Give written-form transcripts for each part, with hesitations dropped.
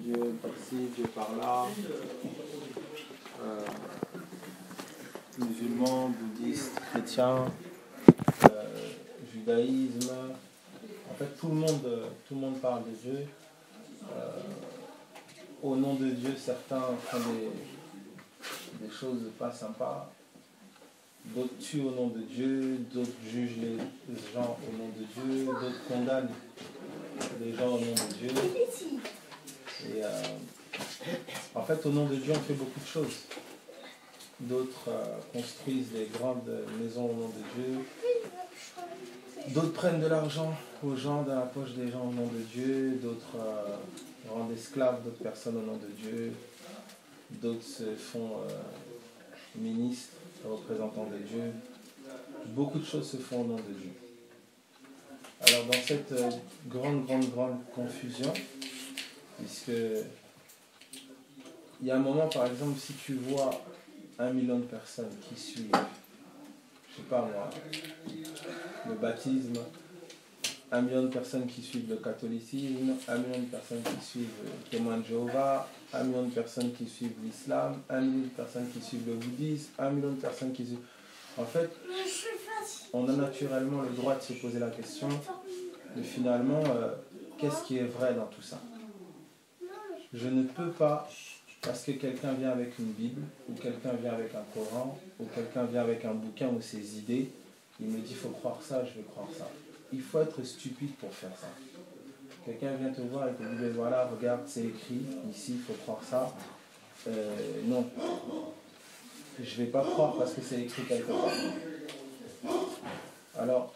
Dieu par-ci, Dieu par-là, musulmans, bouddhistes, chrétiens, judaïsme. En fait, tout le monde parle de Dieu. Au nom de Dieu, certains font des choses pas sympas. D'autres tuent au nom de Dieu, d'autres jugent les gens au nom de Dieu, d'autres condamnent les gens au nom de Dieu. Et en fait, au nom de Dieu, on fait beaucoup de choses. D'autres construisent des grandes maisons au nom de Dieu. D'autres prennent de l'argent aux gens, dans la poche des gens au nom de Dieu. D'autres rendent esclaves d'autres personnes au nom de Dieu. D'autres se font ministres, représentants de Dieu. Beaucoup de choses se font au nom de Dieu. Alors dans cette grande confusion, puisque il y a un moment, par exemple, si tu vois 1 million de personnes qui suivent, je sais pas moi, le baptisme, 1 million de personnes qui suivent le catholicisme, 1 million de personnes qui suivent le témoin de Jéhovah, 1 million de personnes qui suivent l'islam, 1 million de personnes qui suivent le bouddhisme, 1 million de personnes qui suivent... En fait, on a naturellement le droit de se poser la question de finalement, qu'est-ce qui est vrai dans tout ça? Je ne peux pas, parce que quelqu'un vient avec une Bible, ou quelqu'un vient avec un Coran, ou quelqu'un vient avec un bouquin ou ses idées, il me dit, il faut croire ça, je vais croire ça. Il faut être stupide pour faire ça. Quelqu'un vient te voir et te dit, voilà, regarde, c'est écrit, ici, il faut croire ça. Non. Je ne vais pas croire parce que c'est écrit quelque part. Alors,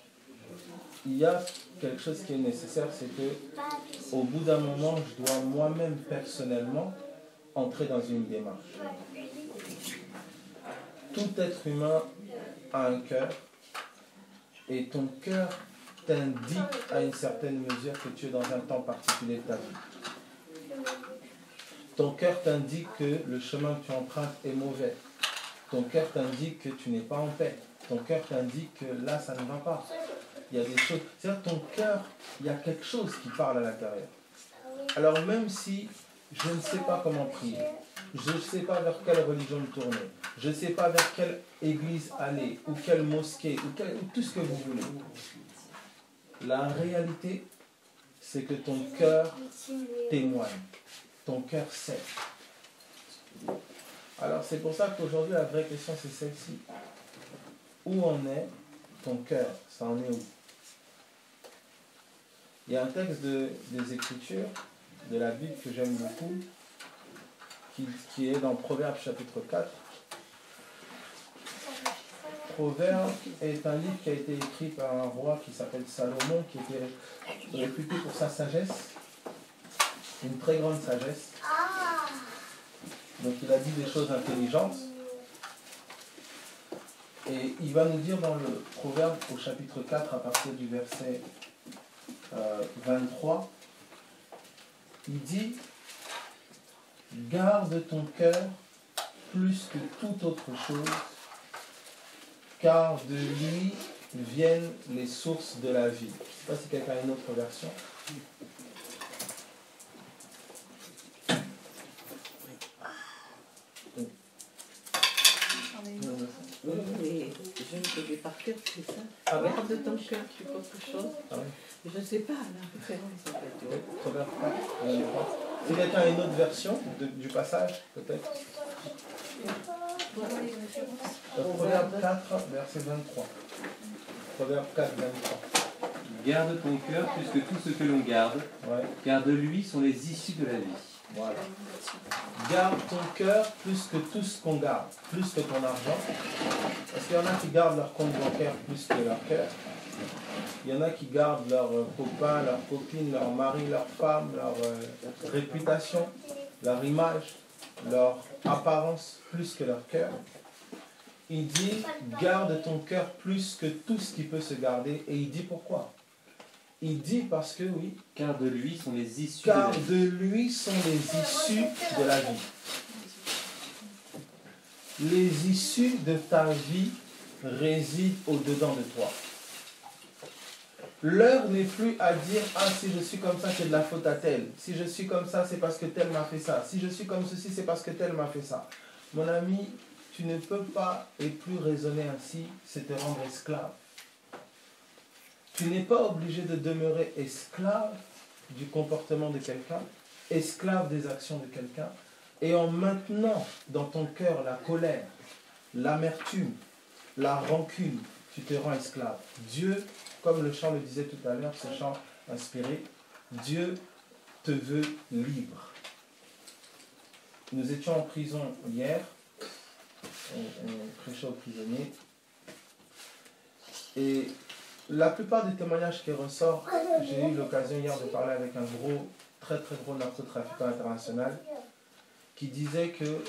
il y a quelque chose qui est nécessaire, c'est que au bout d'un moment, je dois moi-même personnellement entrer dans une démarche. Tout être humain a un cœur, et ton cœur t'indique à une certaine mesure que tu es dans un temps particulier de ta vie. Ton cœur t'indique que le chemin que tu empruntes est mauvais. Ton cœur t'indique que tu n'es pas en paix. Ton cœur t'indique que là, ça ne va pas. Il y a des choses. C'est-à-dire ton cœur, il y a quelque chose qui parle à l'intérieur. Alors même si je ne sais pas comment prier, je ne sais pas vers quelle religion me tourner, je ne sais pas vers quelle église aller, ou quelle mosquée, ou tout ce que vous voulez. La réalité, c'est que ton cœur témoigne. Ton cœur sait. Alors c'est pour ça qu'aujourd'hui, la vraie question, c'est celle-ci. Où en est ton cœur? Ça en est où? Il y a un texte des Écritures, de la Bible, que j'aime beaucoup, qui est dans Proverbes chapitre 4. Proverbes est un livre qui a été écrit par un roi qui s'appelle Salomon, qui était réputé pour sa sagesse, une très grande sagesse. Donc il a dit des choses intelligentes. Et il va nous dire dans le Proverbe au chapitre 4, à partir du verset 23, il dit « Garde ton cœur plus que toute autre chose, car de lui viennent les sources de la vie. » Je ne sais pas si quelqu'un a une autre version. Oui, mais je ne connais par cœur, c'est ça. Ah ouais? Garde ton cœur sur autre chose. Ah oui. Je ne sais pas la référence en fait. Proverbe 4, si quelqu'un a une autre version du passage, peut-être. Proverbe 4, verset 23. Proverbe 4, 23. Garde ton cœur plus que tout ce que l'on garde, Ouais. car de lui sont les issues de la vie. Voilà. Garde ton cœur plus que tout ce qu'on garde, plus que ton argent. Parce qu'il y en a qui gardent leur compte bancaire plus que leur cœur. Il y en a qui gardent leurs copains, leurs copines, leur mari, leur femme, leur réputation, leur image, leur apparence plus que leur cœur. Il dit, garde ton cœur plus que tout ce qui peut se garder. Et il dit pourquoi? Il dit parce que, oui, Car de lui sont les issues car de la vie. de lui sont les issues de la vie. Les issues de ta vie résident au-dedans de toi. L'heure n'est plus à dire, ah, si je suis comme ça, c'est de la faute à tel. Si je suis comme ça, c'est parce que tel m'a fait ça. Si je suis comme ceci, c'est parce que tel m'a fait ça. Mon ami, tu ne peux pas et plus raisonner ainsi, c'est te rendre esclave. Tu n'es pas obligé de demeurer esclave du comportement de quelqu'un, esclave des actions de quelqu'un, et en maintenant dans ton cœur la colère, l'amertume, la rancune, tu te rends esclave. Dieu, comme le chant le disait tout à l'heure, ce chant inspiré, Dieu te veut libre. Nous étions en prison hier, on prêchait aux prisonniers, et la plupart des témoignages qui ressortent, j'ai eu l'occasion hier de parler avec un très gros narcotrafiquant international, qui disait que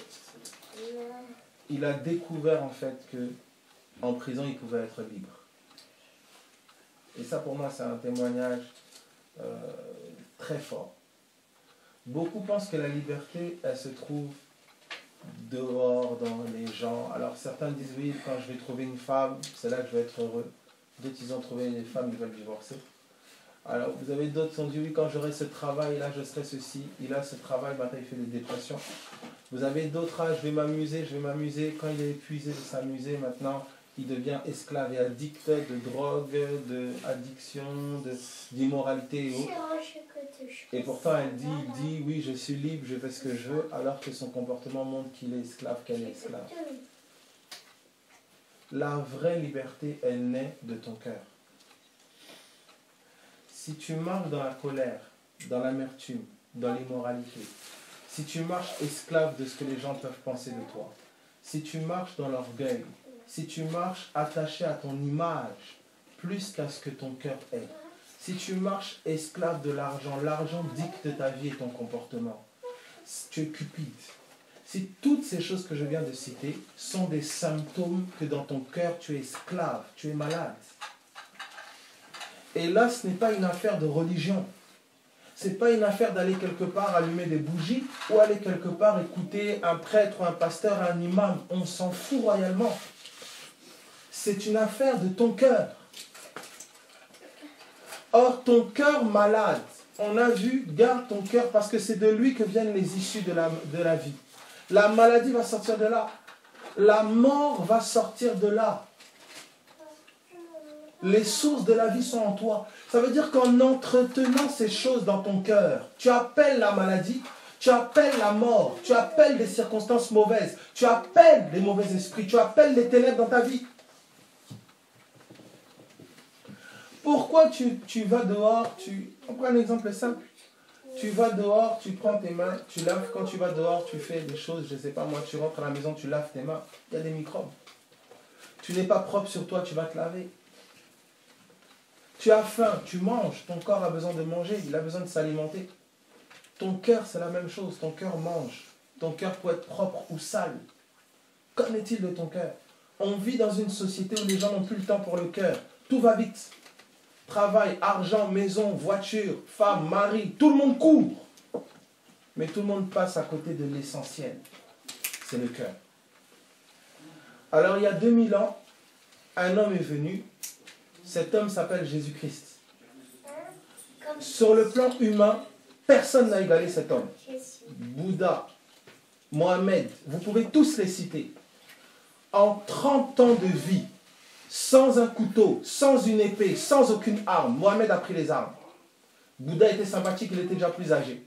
il a découvert en fait que en prison il pouvait être libre. Et ça pour moi c'est un témoignage très fort. Beaucoup pensent que la liberté elle se trouve dehors dans les gens. Alors certains disent oui, quand je vais trouver une femme c'est là que je vais être heureux. D'autres ils ont trouvé une femme, ils veulent divorcer. Alors vous avez d'autres qui ont dit oui, quand j'aurai ce travail là je serai ceci. Il a ce travail, maintenant il fait des dépressions. Vous avez d'autres, je vais m'amuser. Quand il est épuisé de s'amuser, maintenant, il devient esclave et addict de drogue, d'addiction, d'immoralité et autres. Et pourtant, il dit, oui, je suis libre, je fais ce que je veux, alors que son comportement montre qu'il est esclave, qu'elle est esclave. La vraie liberté, elle naît de ton cœur. Si tu marches dans la colère, dans l'amertume, dans l'immoralité, si tu marches esclave de ce que les gens peuvent penser de toi, si tu marches dans l'orgueil, si tu marches attaché à ton image plus qu'à ce que ton cœur est, si tu marches esclave de l'argent, l'argent dicte ta vie et ton comportement, si tu es cupide, si toutes ces choses que je viens de citer sont des symptômes que dans ton cœur tu es esclave, tu es malade. Et là, ce n'est pas une affaire de religion. Ce n'est pas une affaire d'aller quelque part allumer des bougies ou aller quelque part écouter un prêtre ou un pasteur, un imam. On s'en fout royalement. C'est une affaire de ton cœur. Or, ton cœur malade, on a vu, garde ton cœur parce que c'est de lui que viennent les issues de la vie. La maladie va sortir de là. La mort va sortir de là. Les sources de la vie sont en toi. Ça veut dire qu'en entretenant ces choses dans ton cœur, tu appelles la maladie, tu appelles la mort, tu appelles des circonstances mauvaises, tu appelles les mauvais esprits, tu appelles les ténèbres dans ta vie. Pourquoi tu vas dehors, on prend un exemple simple. Tu vas dehors, tu prends tes mains, tu laves. Quand tu vas dehors, tu fais des choses, je ne sais pas moi, tu rentres à la maison, tu laves tes mains. Il y a des microbes. Tu n'es pas propre sur toi, tu vas te laver. Tu as faim, tu manges, ton corps a besoin de manger, il a besoin de s'alimenter. Ton cœur, c'est la même chose, ton cœur mange. Ton cœur peut être propre ou sale. Qu'en est-il de ton cœur? On vit dans une société où les gens n'ont plus le temps pour le cœur. Tout va vite. Travail, argent, maison, voiture, femme, mari, tout le monde court. Mais tout le monde passe à côté de l'essentiel. C'est le cœur. Alors il y a 2000 ans, un homme est venu. Cet homme s'appelle Jésus-Christ. Sur le plan humain, personne n'a égalé cet homme. Bouddha, Mohamed, vous pouvez tous les citer. En 30 ans de vie, sans un couteau, sans une épée, sans aucune arme, Mohamed a pris les armes. Bouddha était sympathique, il était déjà plus âgé.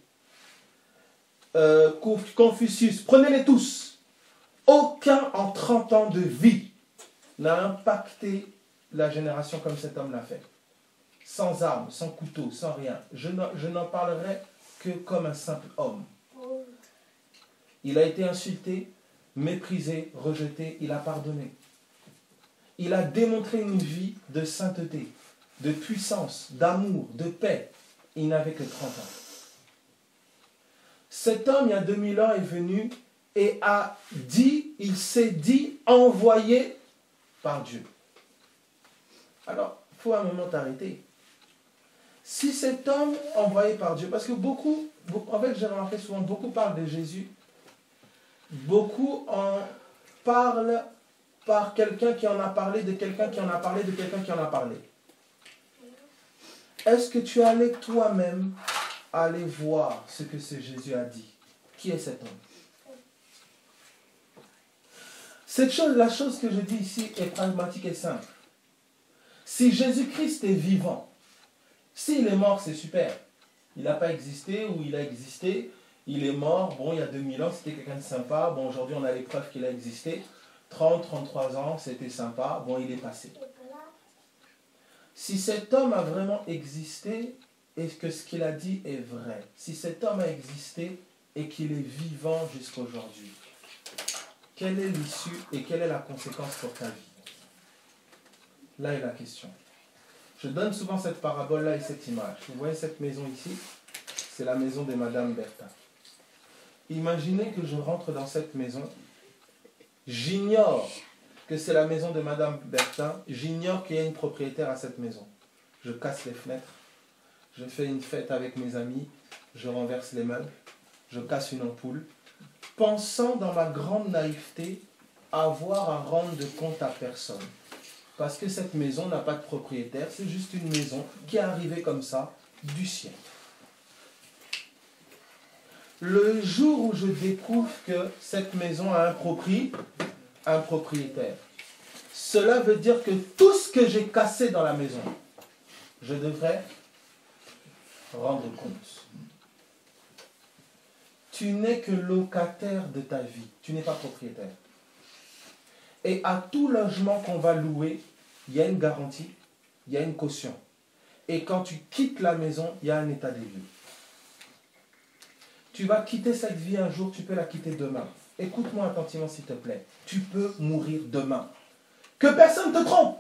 Confucius, prenez-les tous. Aucun en 30 ans de vie n'a impacté la génération comme cet homme l'a fait. Sans armes, sans couteau, sans rien. Je n'en parlerai que comme un simple homme. Il a été insulté, méprisé, rejeté, il a pardonné. Il a démontré une vie de sainteté, de puissance, d'amour, de paix. Il n'avait que 30 ans. Cet homme, il y a 2000 ans, est venu et il s'est dit envoyé par Dieu. Alors, il faut un moment t'arrêter. Si cet homme envoyé par Dieu, parce que beaucoup en fait j'ai remarqué souvent, beaucoup parlent de Jésus, beaucoup en parlent par quelqu'un qui en a parlé, de quelqu'un qui en a parlé, de quelqu'un qui en a parlé. Est-ce que tu es allé toi-même aller voir ce que ce Jésus a dit? Qui est cet homme? La chose que je dis ici est pragmatique et simple. Si Jésus-Christ est vivant, s'il est mort, c'est super. Il n'a pas existé ou il a existé, il est mort, bon, il y a 2000 ans, c'était quelqu'un de sympa. Bon, aujourd'hui, on a les preuves qu'il a existé. 30, 33 ans, c'était sympa. Bon, il est passé. Si cet homme a vraiment existé et que ce qu'il a dit est vrai, si cet homme a existé et qu'il est vivant jusqu'à aujourd'hui, quelle est l'issue et quelle est la conséquence pour ta vie? Là est la question. Je donne souvent cette parabole-là et cette image. Vous voyez cette maison ici? C'est la maison de Madame Bertha. Imaginez que je rentre dans cette maison. J'ignore que c'est la maison de Madame Bertha. J'ignore qu'il y a une propriétaire à cette maison. Je casse les fenêtres. Je fais une fête avec mes amis. Je renverse les meubles. Je casse une ampoule. Pensant dans ma grande naïveté avoir à rendre de compte à personne. Parce que cette maison n'a pas de propriétaire. C'est juste une maison qui est arrivée comme ça du ciel. Le jour où je découvre que cette maison a un propriétaire, cela veut dire que tout ce que j'ai cassé dans la maison, je devrais rendre compte. Tu n'es que locataire de ta vie, tu n'es pas propriétaire. Et à tout logement qu'on va louer, il y a une garantie, il y a une caution. Et quand tu quittes la maison, il y a un état des lieux. Tu vas quitter cette vie un jour, tu peux la quitter demain. Écoute-moi attentivement s'il te plaît. Tu peux mourir demain. Que personne ne te trompe.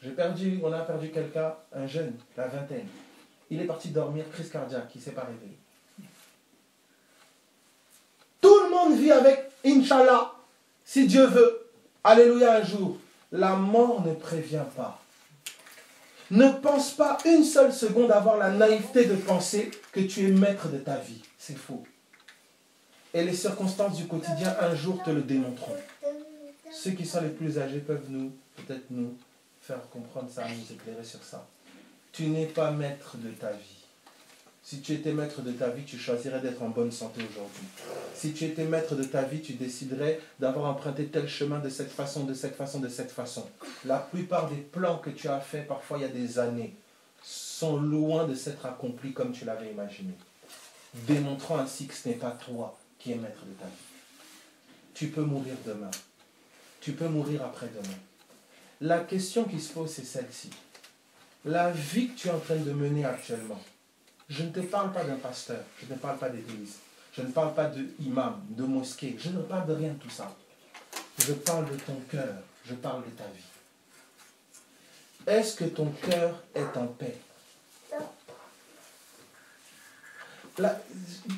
On a perdu quelqu'un, un jeune, la vingtaine. Il est parti dormir, crise cardiaque, il ne s'est pas réveillé. Tout le monde vit avec, Inch'Allah, si Dieu veut. Alléluia un jour. La mort ne prévient pas. Ne pense pas une seule seconde avoir la naïveté de penser que tu es maître de ta vie. C'est faux. Et les circonstances du quotidien, un jour, te le démontreront. Ceux qui sont les plus âgés peuvent peut-être nous faire comprendre ça, nous éclairer sur ça. Tu n'es pas maître de ta vie. Si tu étais maître de ta vie, tu choisirais d'être en bonne santé aujourd'hui. Si tu étais maître de ta vie, tu déciderais d'avoir emprunté tel chemin de cette façon, de cette façon, de cette façon. La plupart des plans que tu as faits, parfois il y a des années, sont loin de s'être accomplis comme tu l'avais imaginé. Démontrant ainsi que ce n'est pas toi qui es maître de ta vie. Tu peux mourir demain. Tu peux mourir après-demain. La question qui se pose, c'est celle-ci. La vie que tu es en train de mener actuellement, je ne te parle pas d'un pasteur, je ne parle pas d'église, je ne parle pas d'imam, de mosquée, je ne parle de rien de tout ça. Je parle de ton cœur, je parle de ta vie. Est-ce que ton cœur est en paix?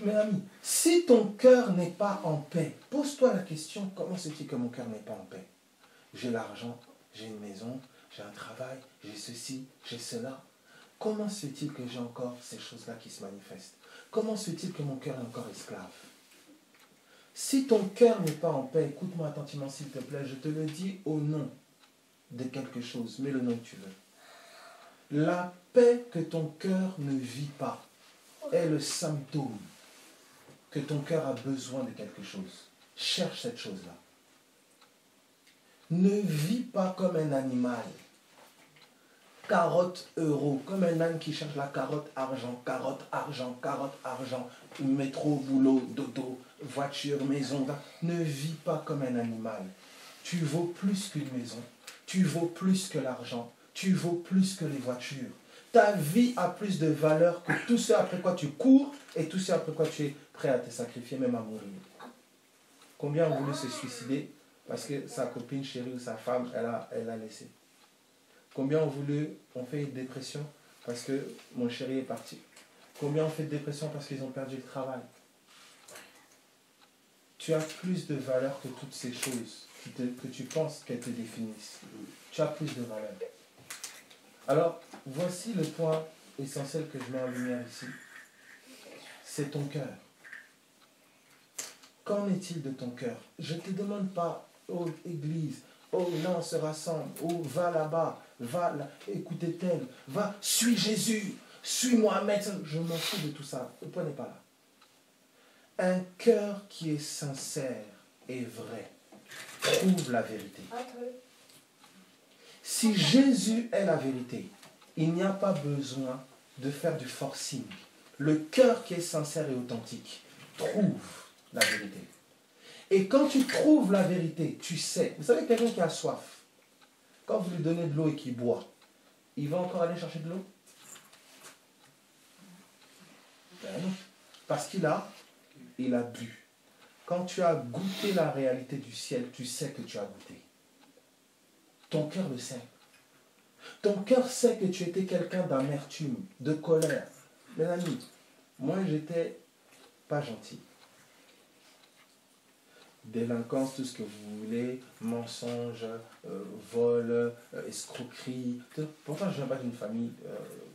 Mes amis, si ton cœur n'est pas en paix, pose-toi la question, comment se dit que mon cœur n'est pas en paix? J'ai l'argent, j'ai une maison, j'ai un travail, j'ai ceci, j'ai cela. Comment se fait-il que j'ai encore ces choses-là qui se manifestent? Comment se fait-il que mon cœur est encore esclave? Si ton cœur n'est pas en paix, écoute-moi attentivement s'il te plaît, je te le dis au nom de quelque chose, mets le nom que tu veux. La paix que ton cœur ne vit pas est le symptôme que ton cœur a besoin de quelque chose. Cherche cette chose-là. Ne vis pas comme un animal. Carotte, euro, comme un âne qui cherche la carotte, argent, carotte, argent, carotte, argent, métro, boulot, dodo, voiture, maison. Ne vis pas comme un animal. Tu vaux plus qu'une maison. Tu vaux plus que l'argent. Tu vaux plus que les voitures. Ta vie a plus de valeur que tout ce après quoi tu cours et tout ce après quoi tu es prêt à te sacrifier, même à mourir. Combien ont voulu se suicider parce que sa copine chérie ou sa femme, elle l'a laissé? Combien ont fait une dépression parce que mon chéri est parti? Combien ont fait de dépression parce qu'ils ont perdu le travail? Tu as plus de valeur que toutes ces choses que tu penses qu'elles te définissent. Tu as plus de valeur. Alors, voici le point essentiel que je mets en lumière ici. C'est ton cœur. Qu'en est-il de ton cœur? Je ne te demande pas, oh Église, Oh là, on se rassemble. Oh, va là-bas. Va là, écoutez tel. Va, suis Jésus. Suis Mohamed. Je m'en fous de tout ça. Le point n'est pas là. Un cœur qui est sincère et vrai trouve la vérité. Si Jésus est la vérité, il n'y a pas besoin de faire du forcing. Le cœur qui est sincère et authentique trouve la vérité. Et quand tu trouves la vérité, tu sais. Vous savez, quelqu'un qui a soif, quand vous lui donnez de l'eau et qu'il boit, il va encore aller chercher de l'eau? Ben non. Parce qu'il a bu. Quand tu as goûté la réalité du ciel, tu sais que tu as goûté. Ton cœur le sait. Ton cœur sait que tu étais quelqu'un d'amertume, de colère. Mes amis, moi j'étais pas gentil. Délinquance, tout ce que vous voulez, mensonge, vol, escroquerie. Pourtant, je ne viens pas d'une famille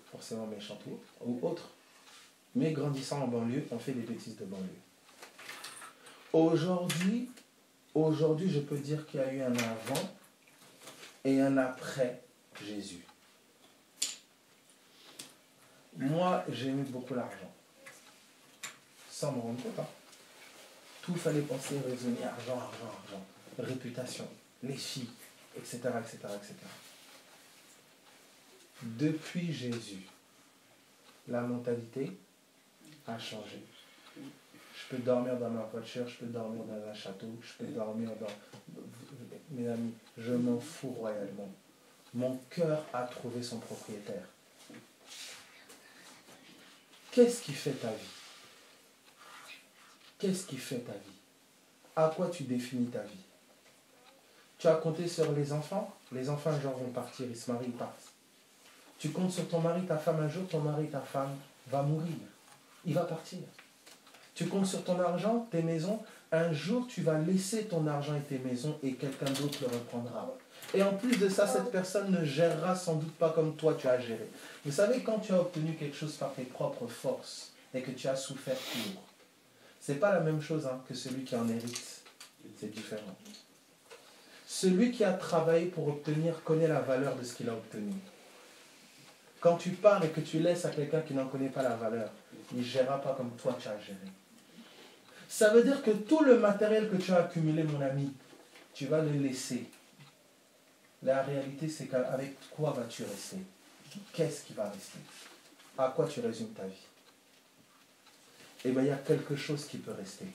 forcément méchante ou autre. Mais grandissant en banlieue, on fait des bêtises de banlieue. Aujourd'hui, je peux dire qu'il y a eu un avant et un après Jésus. Moi, j'aimais beaucoup l'argent. Sans me rendre compte. Hein. Tout fallait penser, raisonner, argent. Réputation, les filles, etc., etc., etc. Depuis Jésus, la mentalité a changé. Je peux dormir dans ma voiture, je peux dormir dans un château, je peux dormir dans... Mes amis, je m'en fous royalement. Mon cœur a trouvé son propriétaire. Qu'est-ce qui fait ta vie? Qu'est-ce qui fait ta vie? À quoi tu définis ta vie? Tu as compté sur les enfants? Les enfants un jour vont partir, ils se marient, ils partent. Tu comptes sur ton mari, ta femme, un jour ton mari, ta femme va mourir. Il va partir. Tu comptes sur ton argent, tes maisons, un jour tu vas laisser ton argent et tes maisons et quelqu'un d'autre le reprendra. Et en plus de ça, cette personne ne gérera sans doute pas comme toi tu as géré. Vous savez, quand tu as obtenu quelque chose par tes propres forces et que tu as souffert pour, c'est pas la même chose que celui qui en hérite. C'est différent. Celui qui a travaillé pour obtenir connaît la valeur de ce qu'il a obtenu. Quand tu pars et que tu laisses à quelqu'un qui n'en connaît pas la valeur, il ne gérera pas comme toi tu as géré. Ça veut dire que tout le matériel que tu as accumulé, mon ami, tu vas le laisser. La réalité, c'est qu'avec quoi vas-tu rester? Qu'est-ce qui va rester? À quoi tu résumes ta vie? Eh bien, il y a quelque chose qui peut rester.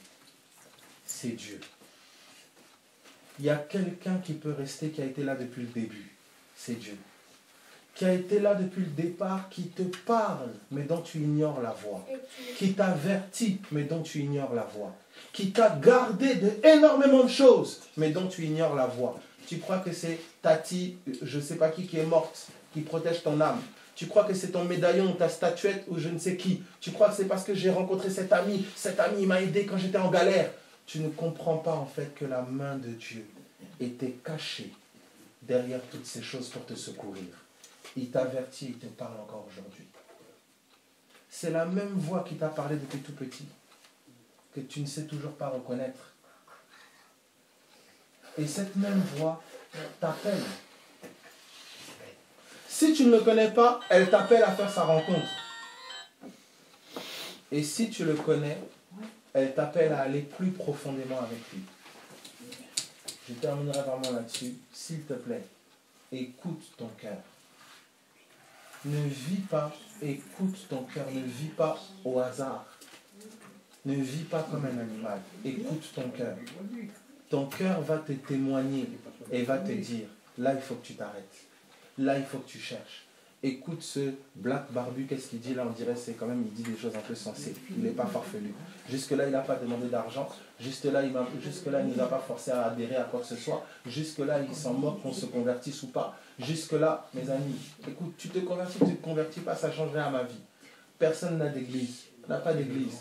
C'est Dieu. Il y a quelqu'un qui peut rester, qui a été là depuis le début. C'est Dieu. Qui a été là depuis le départ, qui te parle, mais dont tu ignores la voix. Qui t'avertit, mais dont tu ignores la voix. Qui t'a gardé d'énormément de choses, mais dont tu ignores la voix. Tu crois que c'est Tati, je ne sais pas qui est morte, qui protège ton âme. Tu crois que c'est ton médaillon, ta statuette ou je ne sais qui. Tu crois que c'est parce que j'ai rencontré cet ami il m'a aidé quand j'étais en galère. Tu ne comprends pas en fait que la main de Dieu était cachée derrière toutes ces choses pour te secourir. Il t'avertit, il te parle encore aujourd'hui. C'est la même voix qui t'a parlé depuis tout petit, que tu ne sais toujours pas reconnaître. Et cette même voix t'appelle. Si tu ne le connais pas, elle t'appelle à faire sa rencontre. Et si tu le connais, elle t'appelle à aller plus profondément avec lui. Je terminerai vraiment là-dessus. S'il te plaît, écoute ton cœur. Ne vis pas, écoute ton cœur, ne vis pas au hasard. Ne vis pas comme un animal. Écoute ton cœur. Ton cœur va te témoigner et va te dire, là il faut que tu t'arrêtes. Là il faut que tu cherches. Écoute ce black barbu, qu'est-ce qu'il dit là? On dirait c'est quand même, il dit des choses un peu sensées. Il n'est pas farfelu. Jusque-là, il n'a pas demandé d'argent. Jusque-là, il ne nous a pas forcé à adhérer à quoi que ce soit. Jusque-là, il s'en moque qu'on se convertisse ou pas. Jusque-là, mes amis, écoute, tu te convertis, tu ne te convertis pas, ça change rien à ma vie. Personne n'a d'église. On n'a pas d'église.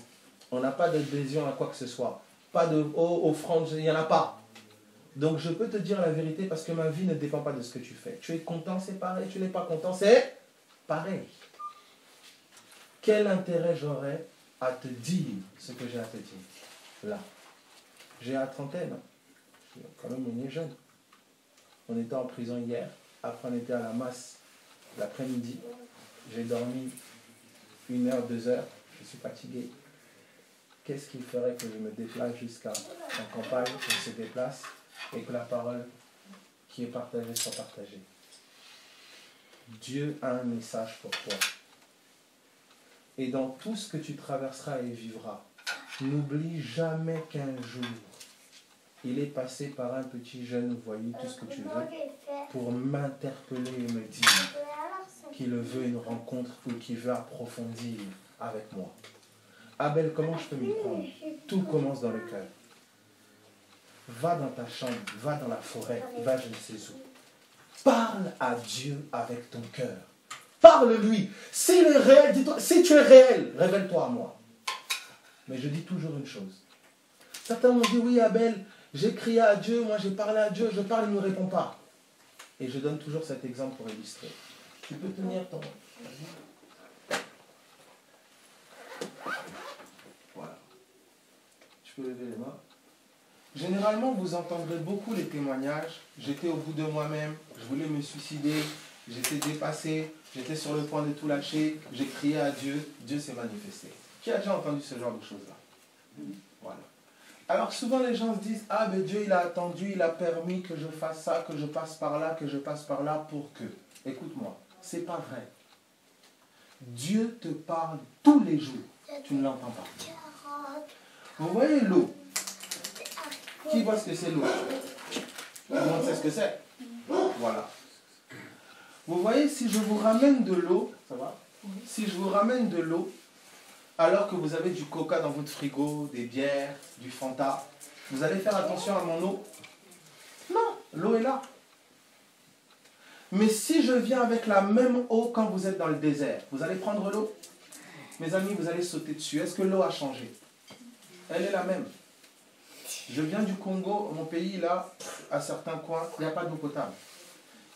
On n'a pas d'adhésion à quoi que ce soit. Pas d'offrande, il n'y en a pas. Donc je peux te dire la vérité parce que ma vie ne dépend pas de ce que tu fais. Tu es content, c'est pareil. Tu n'es pas content, c'est pareil. Quel intérêt j'aurais à te dire ce que j'ai à te dire? Là. J'ai la trentaine. Je suis quand même né jeune. On était en prison hier. Après, on était à la masse l'après-midi. J'ai dormi 1 heure, 2 heures. Je suis fatigué. Qu'est-ce qui ferait que je me déplace jusqu'à la campagne, qu'on se déplace et que la parole qui est partagée soit partagée? Dieu a un message pour toi. Et dans tout ce que tu traverseras et vivras, n'oublie jamais qu'un jour, il est passé par un petit jeune voyou, tout ce que tu veux, pour m'interpeller et me dire qu'il veut une rencontre ou qu'il veut approfondir avec moi. Abel, comment je peux m'y prendre? Tout commence dans le cœur. Va dans ta chambre, va dans la forêt, va je ne sais où. Parle à Dieu avec ton cœur. Parle-lui. S'il est réel, dis-toi, si tu es réel, révèle-toi à moi. Mais je dis toujours une chose. Certains m'ont dit, oui Abel, j'ai crié à Dieu, moi j'ai parlé à Dieu, je parle, il ne me répond pas. Et je donne toujours cet exemple pour illustrer. Tu peux tenir ton... Voilà. Tu peux lever les mains. Généralement, vous entendrez beaucoup les témoignages. J'étais au bout de moi-même, je voulais me suicider, j'étais dépassé, j'étais sur le point de tout lâcher, j'ai crié à Dieu, Dieu s'est manifesté. Qui a déjà entendu ce genre de choses-là? Voilà. Alors souvent les gens se disent, ah mais Dieu il a attendu, il a permis que je fasse ça, que je passe par là, que je passe par là pour que. Écoute-moi, c'est pas vrai. Dieu te parle tous les jours, tu ne l'entends pas. Vous voyez l'eau? Qui voit ce que c'est l'eau? Tout le monde sait ce que c'est. Voilà. Vous voyez, si je vous ramène de l'eau, ça va? Si je vous ramène de l'eau, alors que vous avez du coca dans votre frigo, des bières, du Fanta, vous allez faire attention à mon eau? Non, l'eau est là. Mais si je viens avec la même eau quand vous êtes dans le désert, vous allez prendre l'eau? Mes amis, vous allez sauter dessus. Est-ce que l'eau a changé? Elle est la même. Je viens du Congo, mon pays, là, à certains coins, il n'y a pas d'eau potable.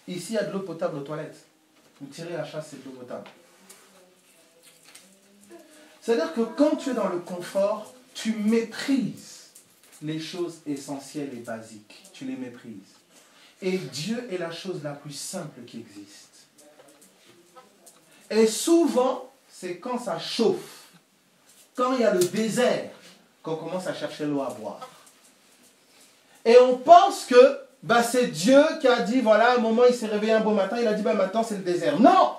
Ici, il y a de l'eau potable aux toilettes. Vous tirez la chasse, c'est de l'eau potable. C'est-à-dire que quand tu es dans le confort, tu méprises les choses essentielles et basiques. Tu les méprises. Et Dieu est la chose la plus simple qui existe. Et souvent, c'est quand ça chauffe, quand il y a le désert, qu'on commence à chercher l'eau à boire. Et on pense que c'est Dieu qui a dit, voilà, à un moment, il s'est réveillé un beau matin, il a dit, maintenant c'est le désert. Non!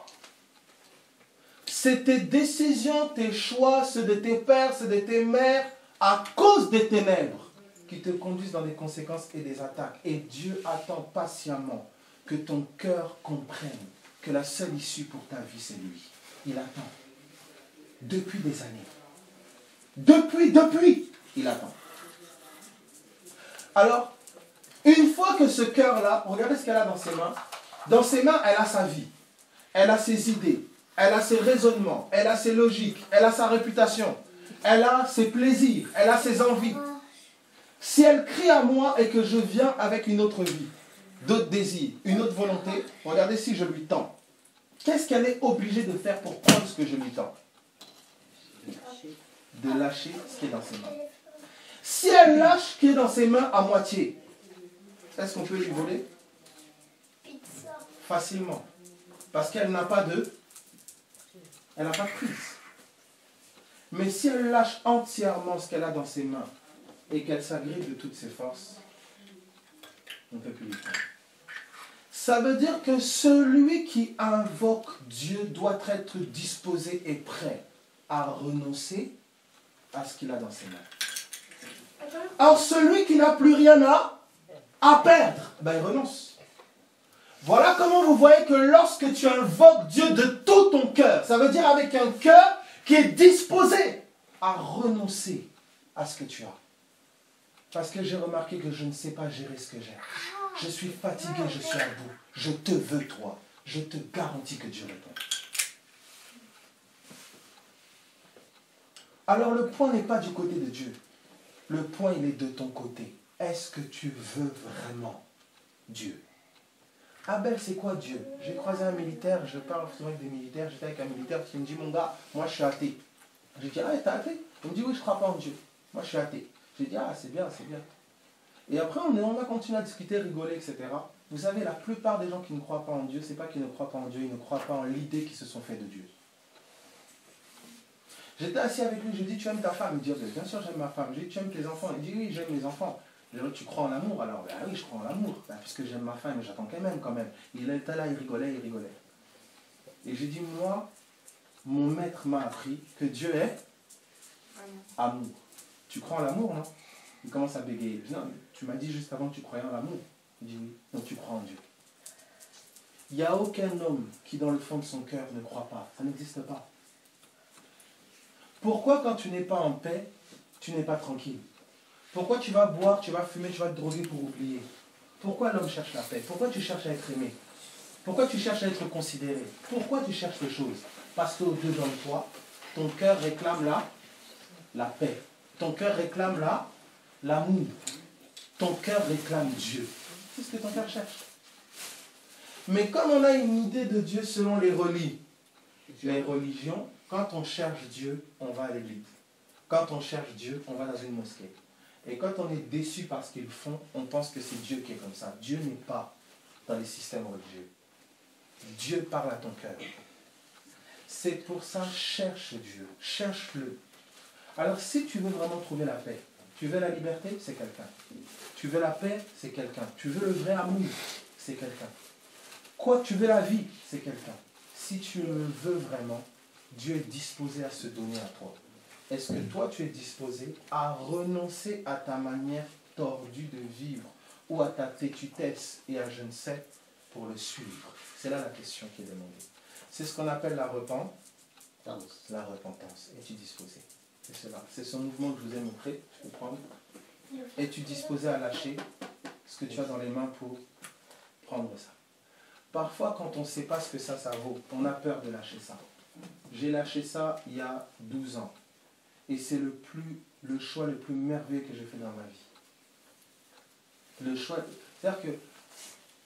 C'est tes décisions, tes choix, ceux de tes pères, ceux de tes mères, à cause des ténèbres, qui te conduisent dans des conséquences et des attaques. Et Dieu attend patiemment que ton cœur comprenne que la seule issue pour ta vie, c'est lui. Il attend. Depuis des années. Depuis, il attend. Alors, une fois que ce cœur-là, regardez ce qu'elle a dans ses mains. Dans ses mains, elle a sa vie. Elle a ses idées. Elle a ses raisonnements. Elle a ses logiques. Elle a sa réputation. Elle a ses plaisirs. Elle a ses envies. Si elle crie à moi et que je viens avec une autre vie, d'autres désirs, une autre volonté, regardez si je lui tends. Qu'est-ce qu'elle est obligée de faire pour prendre ce que je lui tends? De lâcher ce qui est dans ses mains. Si elle lâche ce qui est dans ses mains à moitié, est-ce qu'on peut lui voler? Facilement. Parce qu'elle n'a pas de... Elle n'a pas de prise. Mais si elle lâche entièrement ce qu'elle a dans ses mains et qu'elle s'agrippe de toutes ses forces, on ne peut plus lui prendre. Ça veut dire que celui qui invoque Dieu doit être disposé et prêt à renoncer à ce qu'il a dans ses mains. Or, celui qui n'a plus rien à perdre, il renonce. Voilà comment vous voyez que lorsque tu invoques Dieu de tout ton cœur, ça veut dire avec un cœur qui est disposé à renoncer à ce que tu as. Parce que j'ai remarqué que je ne sais pas gérer ce que j'ai. Je suis fatigué, je suis à bout. Je te veux, toi. Je te garantis que Dieu répond. Alors le point n'est pas du côté de Dieu. Le point, il est de ton côté. Est-ce que tu veux vraiment Dieu? Abel, c'est quoi Dieu? J'ai croisé un militaire, je parle souvent avec des militaires, j'étais avec un militaire qui me dit, mon gars, moi je suis athée. Je dis, ah, t'es athée? Il me dit, oui, je ne crois pas en Dieu. Moi je suis athée. J'ai dit, ah, c'est bien, c'est bien. Et après, on a continué à discuter, rigoler, etc. Vous savez, la plupart des gens qui ne croient pas en Dieu, ce n'est pas qu'ils ne croient pas en Dieu, ils ne croient pas en l'idée qu'ils se sont fait de Dieu. J'étais assis avec lui, je lui ai dit, tu aimes ta femme? Il me dit, bien sûr j'aime ma femme. Je lui ai dit, tu aimes tes enfants? Il dit, oui, j'aime mes enfants. Je lui ai dit, tu crois en l'amour alors? Ben oui, je crois en l'amour. Ben, puisque j'aime ma femme, mais j'attends qu'elle m'aime quand même. Il était là, il rigolait, il rigolait. Et j'ai dit, moi, mon maître m'a appris que Dieu est amour. Tu crois en l'amour, non? Il commence à bégayer. Je dis, non, tu m'as dit juste avant que tu croyais en l'amour. Il dit oui, donc tu crois en Dieu. Il n'y a aucun homme qui dans le fond de son cœur ne croit pas. Ça n'existe pas. Pourquoi quand tu n'es pas en paix, tu n'es pas tranquille? Pourquoi tu vas boire, tu vas fumer, tu vas te droguer pour oublier? Pourquoi l'homme cherche la paix? Pourquoi tu cherches à être aimé? Pourquoi tu cherches à être considéré? Pourquoi tu cherches les choses? Parce qu'au-dedans de toi, ton cœur réclame la paix. Ton cœur réclame l'amour. Ton cœur réclame Dieu. C'est ce que ton cœur cherche. Mais comme on a une idée de Dieu selon les religions, quand on cherche Dieu, on va à l'église. Quand on cherche Dieu, on va dans une mosquée. Et quand on est déçu par ce qu'ils font, on pense que c'est Dieu qui est comme ça. Dieu n'est pas dans les systèmes religieux. Dieu parle à ton cœur. C'est pour ça, cherche Dieu. Cherche-le. Alors si tu veux vraiment trouver la paix, tu veux la liberté, c'est quelqu'un. Tu veux la paix, c'est quelqu'un. Tu veux le vrai amour, c'est quelqu'un. Quoi, tu veux la vie, c'est quelqu'un. Si tu le veux vraiment, Dieu est disposé à se donner à toi. Est-ce que toi, tu es disposé à renoncer à ta manière tordue de vivre ou à ta têtutesse et à je ne sais pour le suivre? C'est là la question qui est demandée. C'est ce qu'on appelle la repentance. La repentance. Es-tu disposé? C'est cela. C'est ce mouvement que je vous ai montré. Tu peux prendre. Es-tu disposé à lâcher ce que tu as dans les mains pour prendre ça? Parfois, quand on ne sait pas ce que ça vaut, on a peur de lâcher ça. J'ai lâché ça il y a 12 ans. Et c'est le choix le plus merveilleux que j'ai fait dans ma vie. Le choix, c'est-à-dire que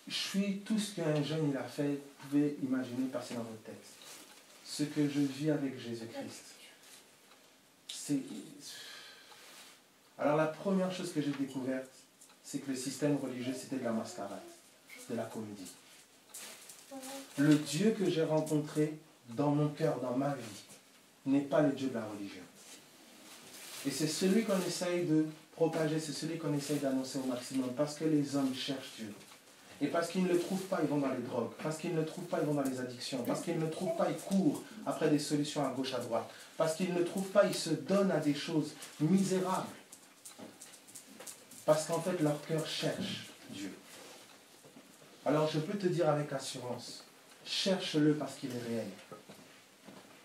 je suis tout ce qu'un jeune il a fait, vous pouvez imaginer passer dans votre tête. Ce que je vis avec Jésus-Christ. Alors la première chose que j'ai découverte, c'est que le système religieux, c'était de la mascarade, de la comédie. Le Dieu que j'ai rencontré dans mon cœur, dans ma vie, n'est pas le Dieu de la religion. Et c'est celui qu'on essaye de propager, c'est celui qu'on essaye d'annoncer au maximum, parce que les hommes cherchent Dieu. Et parce qu'ils ne le trouvent pas, ils vont dans les drogues. Parce qu'ils ne le trouvent pas, ils vont dans les addictions. Parce qu'ils ne le trouvent pas, ils courent après des solutions à gauche, à droite. Parce qu'ils ne le trouvent pas, ils se donnent à des choses misérables. Parce qu'en fait, leur cœur cherche Dieu. Alors je peux te dire avec assurance, cherche-le parce qu'il est réel.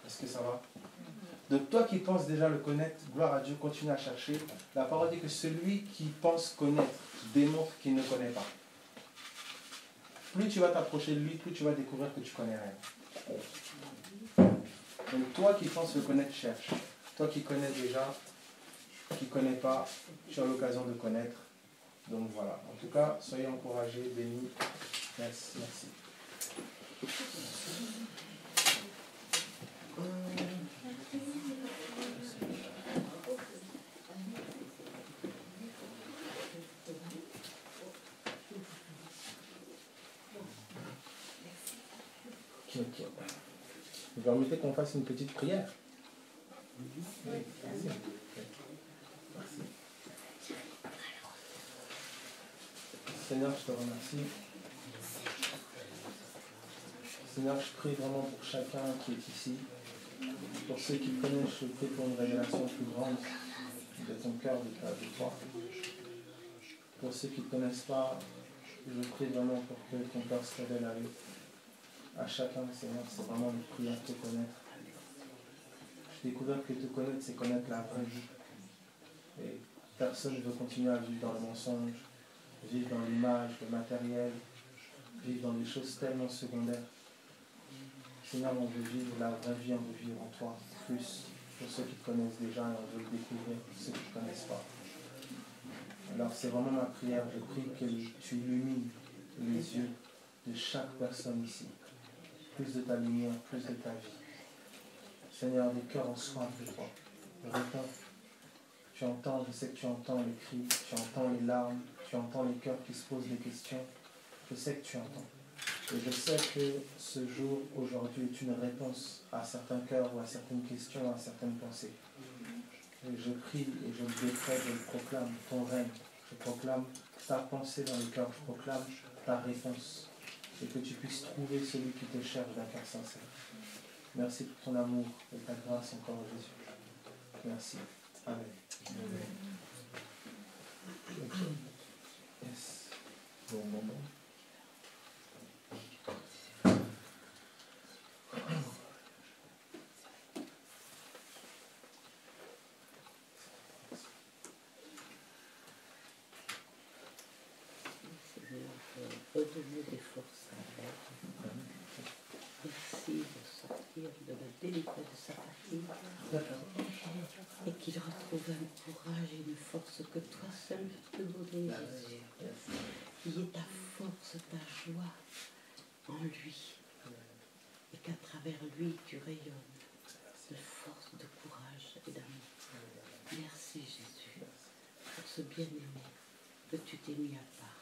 Est-ce que ça va? Donc toi qui penses déjà le connaître, gloire à Dieu, continue à chercher. La parole dit que celui qui pense connaître démontre qu'il ne connaît pas. Plus tu vas t'approcher de lui, plus tu vas découvrir que tu connais rien. Donc toi qui penses le connaître, cherche. Toi qui connais déjà, qui ne connais pas, tu as l'occasion de connaître. Donc voilà. En tout cas, soyez encouragés, bénis. Merci. Ok. Vous permettez qu'on fasse une petite prière? Oui, merci. Merci. Seigneur, je te remercie. Seigneur, je prie vraiment pour chacun qui est ici. Pour ceux qui te connaissent, je prie pour une révélation plus grande de ton cœur, de toi. Pour ceux qui ne te connaissent pas, je prie vraiment pour que ton cœur se révèle à eux. À chacun, Seigneur, c'est vraiment une prière de te connaître. J'ai découvert que te connaître, c'est connaître la vraie vie. Et personne ne veut continuer à vivre dans le mensonge, vivre dans l'image, le matériel, vivre dans des choses tellement secondaires. Seigneur, on veut vivre la vraie vie, on veut vivre en toi, plus pour ceux qui te connaissent déjà, et on veut le découvrir pour ceux qui ne te connaissent pas. Alors c'est vraiment ma prière, je prie que tu illumines les yeux de chaque personne ici. Plus de ta lumière, plus de ta vie. Seigneur, des cœurs en soif de toi. Réponds. Tu entends, je sais que tu entends les cris, tu entends les larmes, tu entends les cœurs qui se posent des questions. Je sais que tu entends. Et je sais que ce jour, aujourd'hui, est une réponse à certains cœurs ou à certaines questions, à certaines pensées. Et je prie et je le décrète, je le proclame, ton règne. Je proclame ta pensée dans le cœur, je proclame ta réponse. Et que tu puisses trouver celui qui te cherche d'un cœur sincère. Merci pour ton amour et ta grâce encore, Jésus. Merci. Amen. Yes. Bon moment. Redonner des forces à elle. Merci de sortir de la délicatesse de sa fatigue et qu'il retrouve un courage et une force que toi seul peux donner, Jésus. Qu'il y ait ta force, ta joie en lui et qu'à travers lui tu rayonnes de force, de courage et d'amour. Merci Jésus pour ce bien-aimé que tu t'es mis à part.